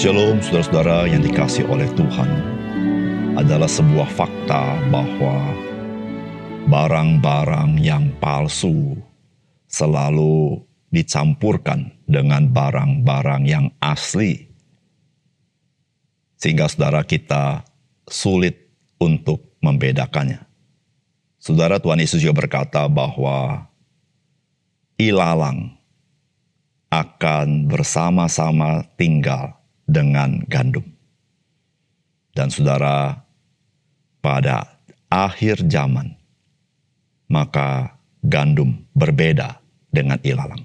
Shalom saudara-saudara yang dikasihi oleh Tuhan. Adalah sebuah fakta bahwa barang-barang yang palsu selalu dicampurkan dengan barang-barang yang asli. Sehingga saudara kita sulit untuk membedakannya. Saudara, Tuhan Yesus juga berkata bahwa ilalang akan bersama-sama tinggal dengan gandum. Dan saudara, pada akhir zaman, maka gandum berbeda dengan ilalang.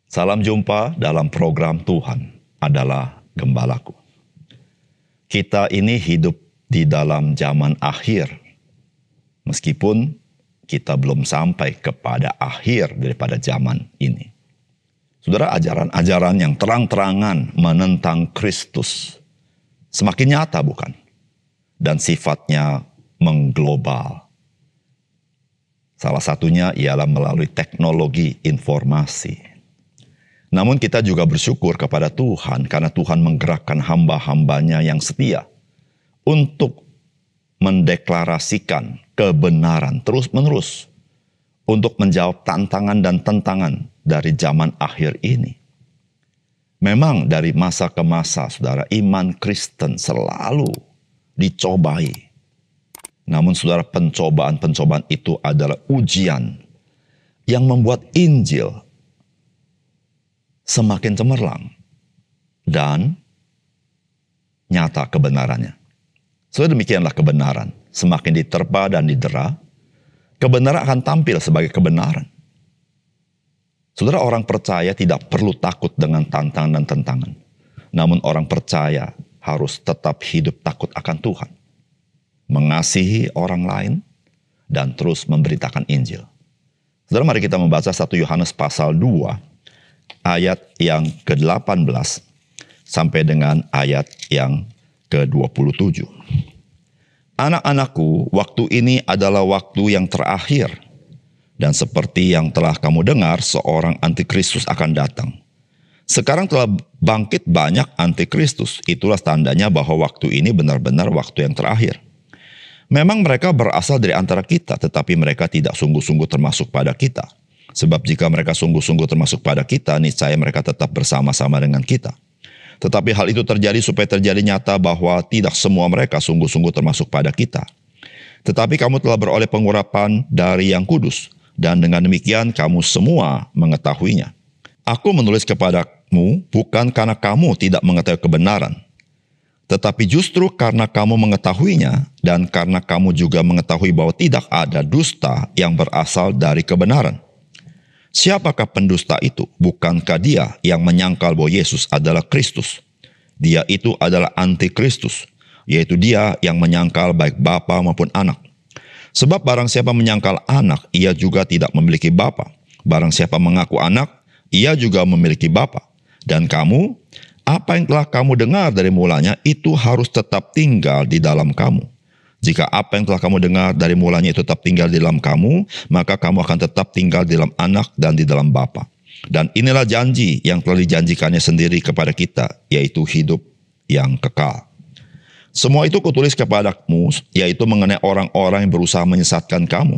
Salam jumpa dalam program Tuhan adalah Gembalaku. Kita ini hidup di dalam zaman akhir, meskipun kita belum sampai kepada akhir daripada zaman ini. Saudara, ajaran-ajaran yang terang-terangan menentang Kristus semakin nyata, bukan? Dan sifatnya mengglobal. Salah satunya ialah melalui teknologi informasi. Namun kita juga bersyukur kepada Tuhan karena Tuhan menggerakkan hamba-hambanya yang setia untuk mendeklarasikan kebenaran terus-menerus untuk menjawab tantangan dan tentangan dari zaman akhir ini. Memang dari masa ke masa, saudara, iman Kristen selalu dicobai. Namun saudara, pencobaan-pencobaan itu adalah ujian yang membuat Injil semakin cemerlang dan nyata kebenarannya. Saudara, demikianlah kebenaran. Semakin diterpa dan didera, kebenaran akan tampil sebagai kebenaran. Saudara, orang percaya tidak perlu takut dengan tantangan dan tentangan. Namun orang percaya harus tetap hidup takut akan Tuhan. Mengasihi orang lain dan terus memberitakan Injil. Saudara, mari kita membaca 1 Yohanes pasal 2 ayat yang ke-18 sampai dengan ayat yang ke-27. Anak-anakku, waktu ini adalah waktu yang terakhir. Dan seperti yang telah kamu dengar, seorang antikristus akan datang. Sekarang telah bangkit banyak antikristus. Itulah tandanya bahwa waktu ini benar-benar waktu yang terakhir. Memang mereka berasal dari antara kita, tetapi mereka tidak sungguh-sungguh termasuk pada kita. Sebab jika mereka sungguh-sungguh termasuk pada kita, niscaya mereka tetap bersama-sama dengan kita. Tetapi hal itu terjadi supaya terjadi nyata bahwa tidak semua mereka sungguh-sungguh termasuk pada kita. Tetapi kamu telah beroleh pengurapan dari Yang Kudus, dan dengan demikian kamu semua mengetahuinya. Aku menulis kepadamu bukan karena kamu tidak mengetahui kebenaran, tetapi justru karena kamu mengetahuinya dan karena kamu juga mengetahui bahwa tidak ada dusta yang berasal dari kebenaran. Siapakah pendusta itu? Bukankah dia yang menyangkal bahwa Yesus adalah Kristus? Dia itu adalah antikristus, yaitu dia yang menyangkal baik Bapa maupun Anak. Sebab barang siapa menyangkal anak, ia juga tidak memiliki bapa. Barang siapa mengaku anak, ia juga memiliki bapa. Dan kamu, apa yang telah kamu dengar dari mulanya, itu harus tetap tinggal di dalam kamu. Jika apa yang telah kamu dengar dari mulanya itu tetap tinggal di dalam kamu, maka kamu akan tetap tinggal di dalam anak dan di dalam bapa. Dan inilah janji yang telah dijanjikannya sendiri kepada kita, yaitu hidup yang kekal. Semua itu kutulis kepadamu, yaitu mengenai orang-orang yang berusaha menyesatkan kamu.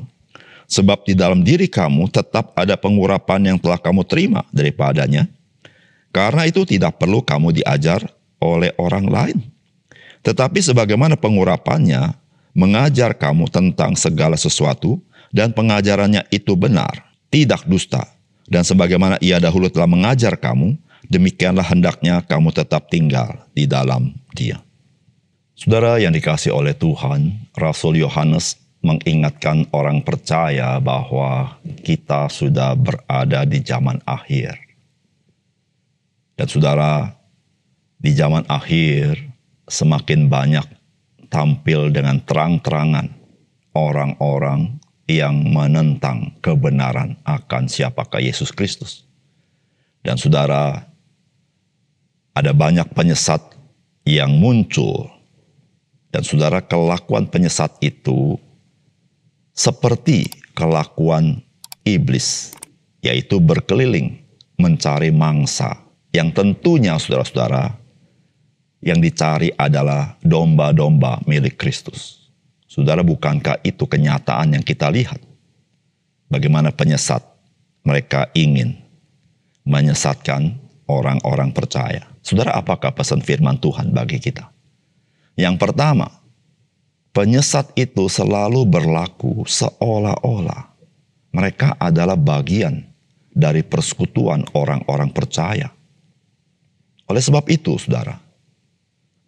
Sebab di dalam diri kamu tetap ada pengurapan yang telah kamu terima daripadanya. Karena itu tidak perlu kamu diajar oleh orang lain. Tetapi sebagaimana pengurapannya, mengajar kamu tentang segala sesuatu, dan pengajarannya itu benar, tidak dusta. Dan sebagaimana ia dahulu telah mengajar kamu, demikianlah hendaknya kamu tetap tinggal di dalam Dia. Saudara yang dikasihi oleh Tuhan, Rasul Yohanes mengingatkan orang percaya bahwa kita sudah berada di zaman akhir. Dan saudara, di zaman akhir semakin banyak tampil dengan terang-terangan orang-orang yang menentang kebenaran akan siapakah Yesus Kristus. Dan saudara, ada banyak penyesat yang muncul. Dan saudara, kelakuan penyesat itu seperti kelakuan iblis, yaitu berkeliling mencari mangsa yang tentunya saudara-saudara Yang dicari adalah domba-domba milik Kristus. Saudara, bukankah itu kenyataan yang kita lihat? Bagaimana penyesat mereka ingin menyesatkan orang-orang percaya. Saudara, apakah pesan firman Tuhan bagi kita? Yang pertama, penyesat itu selalu berlaku seolah-olah mereka adalah bagian dari persekutuan orang-orang percaya. Oleh sebab itu, saudara,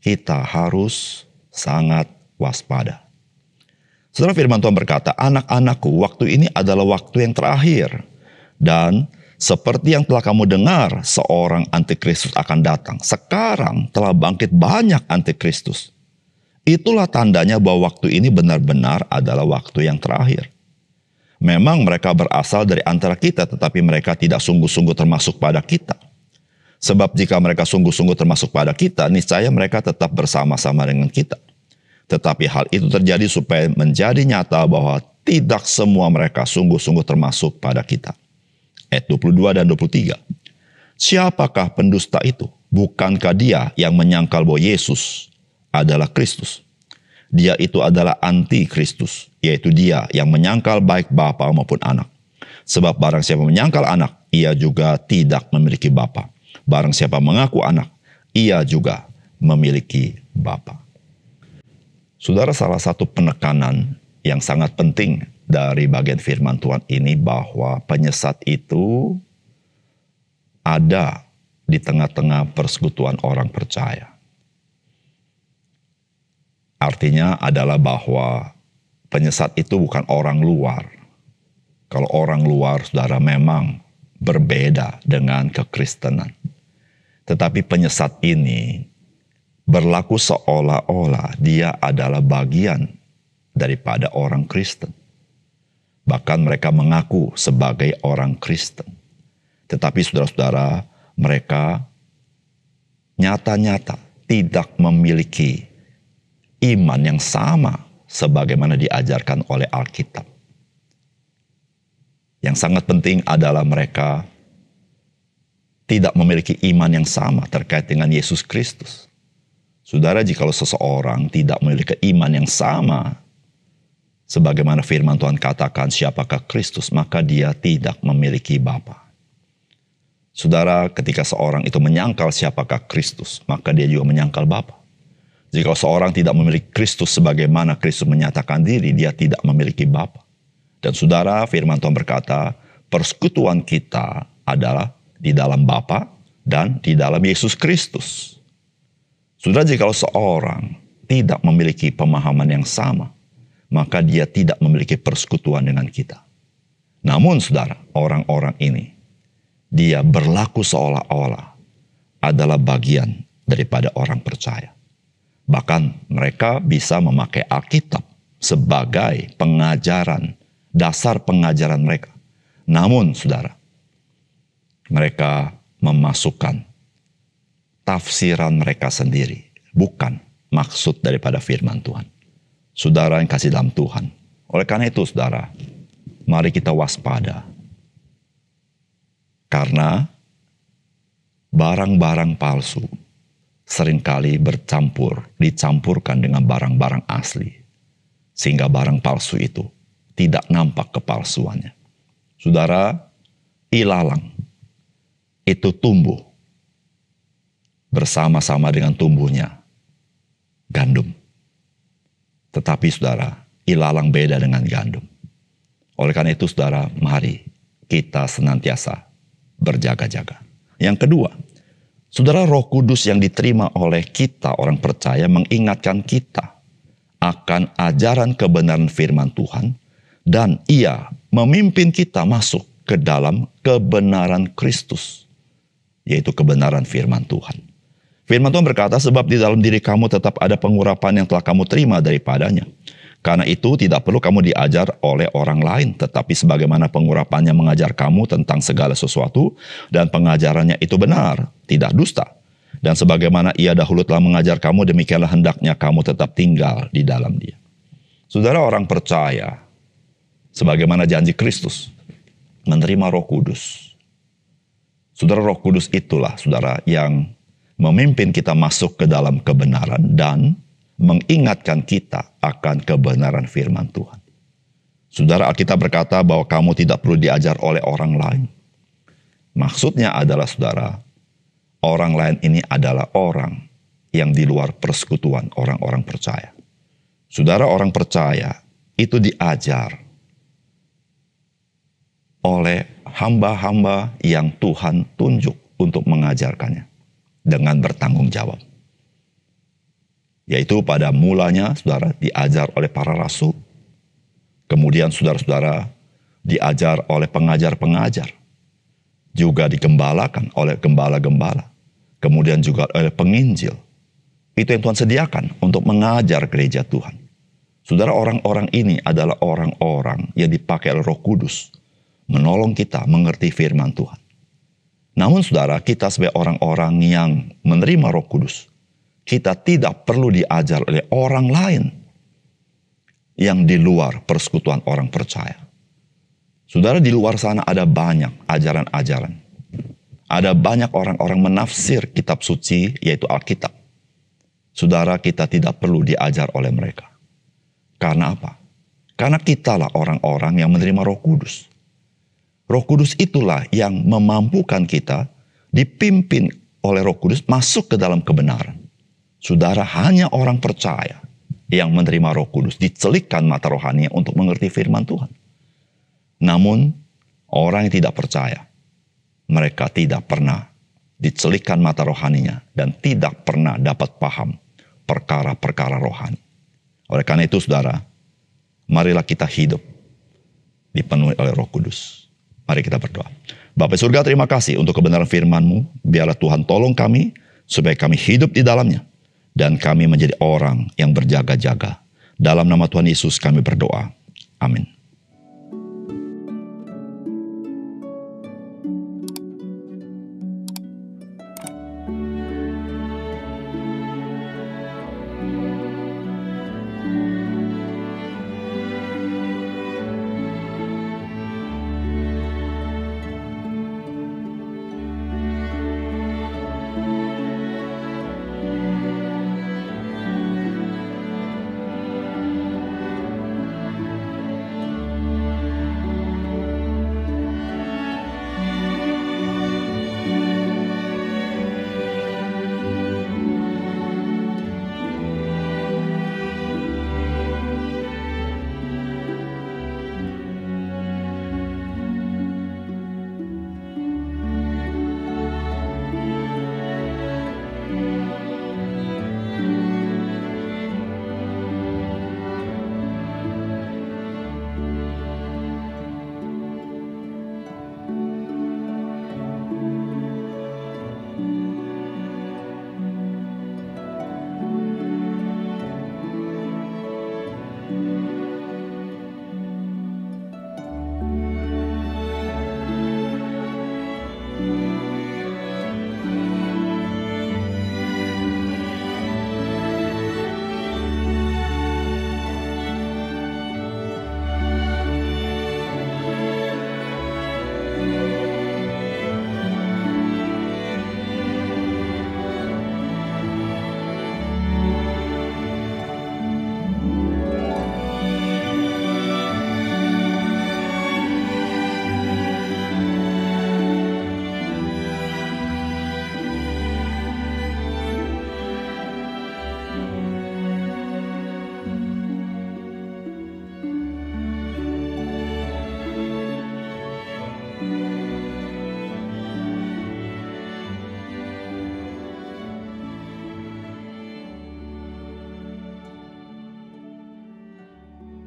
kita harus sangat waspada. Saudara, firman Tuhan berkata, anak-anakku, waktu ini adalah waktu yang terakhir. Dan seperti yang telah kamu dengar, seorang antikristus akan datang. Sekarang telah bangkit banyak antikristus. Itulah tandanya bahwa waktu ini benar-benar adalah waktu yang terakhir. Memang mereka berasal dari antara kita, tetapi mereka tidak sungguh-sungguh termasuk pada kita. Sebab jika mereka sungguh-sungguh termasuk pada kita, niscaya mereka tetap bersama-sama dengan kita. Tetapi hal itu terjadi supaya menjadi nyata bahwa tidak semua mereka sungguh-sungguh termasuk pada kita. Ayat 22 dan 23. Siapakah pendusta itu? Bukankah dia yang menyangkal bahwa Yesus adalah Kristus? Dia itu adalah anti-Kristus, yaitu dia yang menyangkal baik bapa maupun anak. Sebab barang siapa menyangkal anak, ia juga tidak memiliki bapa. Barang siapa mengaku anak, ia juga memiliki bapa. Saudara, salah satu penekanan yang sangat penting dari bagian firman Tuhan ini bahwa penyesat itu ada di tengah-tengah persekutuan orang percaya. Artinya adalah bahwa penyesat itu bukan orang luar. Kalau orang luar, saudara, memang berbeda dengan kekristenan. Tetapi penyesat ini berlaku seolah-olah dia adalah bagian daripada orang Kristen. Bahkan mereka mengaku sebagai orang Kristen. Tetapi saudara-saudara, mereka nyata-nyata tidak memiliki iman yang sama sebagaimana diajarkan oleh Alkitab. Yang sangat penting adalah mereka tidak memiliki iman yang sama terkait dengan Yesus Kristus. Saudara, jikalau seseorang tidak memiliki iman yang sama, sebagaimana firman Tuhan katakan siapakah Kristus, maka dia tidak memiliki Bapa. Saudara, ketika seorang itu menyangkal siapakah Kristus, maka dia juga menyangkal Bapa. Jika seorang tidak memiliki Kristus sebagaimana Kristus menyatakan diri, dia tidak memiliki Bapa. Dan saudara, firman Tuhan berkata, persekutuan kita adalah di dalam Bapa dan di dalam Yesus Kristus. Saudara, jika seorang tidak memiliki pemahaman yang sama, maka dia tidak memiliki persekutuan dengan kita. Namun saudara, orang-orang ini, dia berlaku seolah-olah adalah bagian daripada orang percaya. Bahkan mereka bisa memakai Alkitab sebagai pengajaran, dasar pengajaran mereka. Namun saudara, mereka memasukkan tafsiran mereka sendiri, bukan maksud daripada firman Tuhan. Saudara yang kasih dalam Tuhan. Oleh karena itu saudara, mari kita waspada. Karena barang-barang palsu seringkali dicampurkan dengan barang-barang asli. Sehingga barang palsu itu tidak nampak kepalsuannya. Saudara, ilalang itu tumbuh bersama-sama dengan tumbuhnya gandum. Tetapi saudara, ilalang beda dengan gandum. Oleh karena itu saudara, mari kita senantiasa berjaga-jaga. Yang kedua, saudara, Roh Kudus yang diterima oleh kita orang percaya mengingatkan kita akan ajaran kebenaran firman Tuhan dan ia memimpin kita masuk ke dalam kebenaran Kristus, yaitu kebenaran firman Tuhan. Firman Tuhan berkata, sebab di dalam diri kamu tetap ada pengurapan yang telah kamu terima daripadanya. Karena itu tidak perlu kamu diajar oleh orang lain, tetapi sebagaimana pengurapannya mengajar kamu tentang segala sesuatu, dan pengajarannya itu benar, tidak dusta. Dan sebagaimana ia dahulu telah mengajar kamu, demikianlah hendaknya kamu tetap tinggal di dalam dia. Saudara, orang percaya, sebagaimana janji Kristus, menerima Roh Kudus. Saudara, Roh Kudus itulah saudara yang memimpin kita masuk ke dalam kebenaran dan mengingatkan kita akan kebenaran firman Tuhan. Saudara, Alkitab berkata bahwa kamu tidak perlu diajar oleh orang lain. Maksudnya adalah saudara, orang lain ini adalah orang yang di luar persekutuan orang-orang percaya. Saudara, orang percaya itu diajar oleh hamba-hamba yang Tuhan tunjuk untuk mengajarkannya dengan bertanggung jawab. Yaitu pada mulanya saudara diajar oleh para rasul, kemudian saudara-saudara diajar oleh pengajar-pengajar, juga digembalakan oleh gembala-gembala, kemudian juga oleh penginjil. Itu yang Tuhan sediakan untuk mengajar gereja Tuhan. Saudara, orang-orang ini adalah orang-orang yang dipakai oleh Roh Kudus, menolong kita mengerti firman Tuhan. Namun saudara, kita sebagai orang-orang yang menerima Roh Kudus, kita tidak perlu diajar oleh orang lain yang di luar persekutuan orang percaya. Saudara, di luar sana ada banyak ajaran-ajaran. Ada banyak orang-orang menafsir kitab suci, yaitu Alkitab. Saudara, kita tidak perlu diajar oleh mereka. Karena apa? Karena kitalah orang-orang yang menerima Roh Kudus. Roh Kudus itulah yang memampukan kita dipimpin oleh Roh Kudus masuk ke dalam kebenaran. Saudara, hanya orang percaya yang menerima Roh Kudus dicelikkan mata rohaninya untuk mengerti firman Tuhan. Namun, orang yang tidak percaya, mereka tidak pernah dicelikkan mata rohaninya dan tidak pernah dapat paham perkara-perkara rohani. Oleh karena itu, saudara, marilah kita hidup dipenuhi oleh Roh Kudus. Mari kita berdoa. Bapa surga, terima kasih untuk kebenaran firman-Mu. Biarlah Tuhan tolong kami supaya kami hidup di dalamnya dan kami menjadi orang yang berjaga-jaga. Dalam nama Tuhan Yesus kami berdoa. Amin.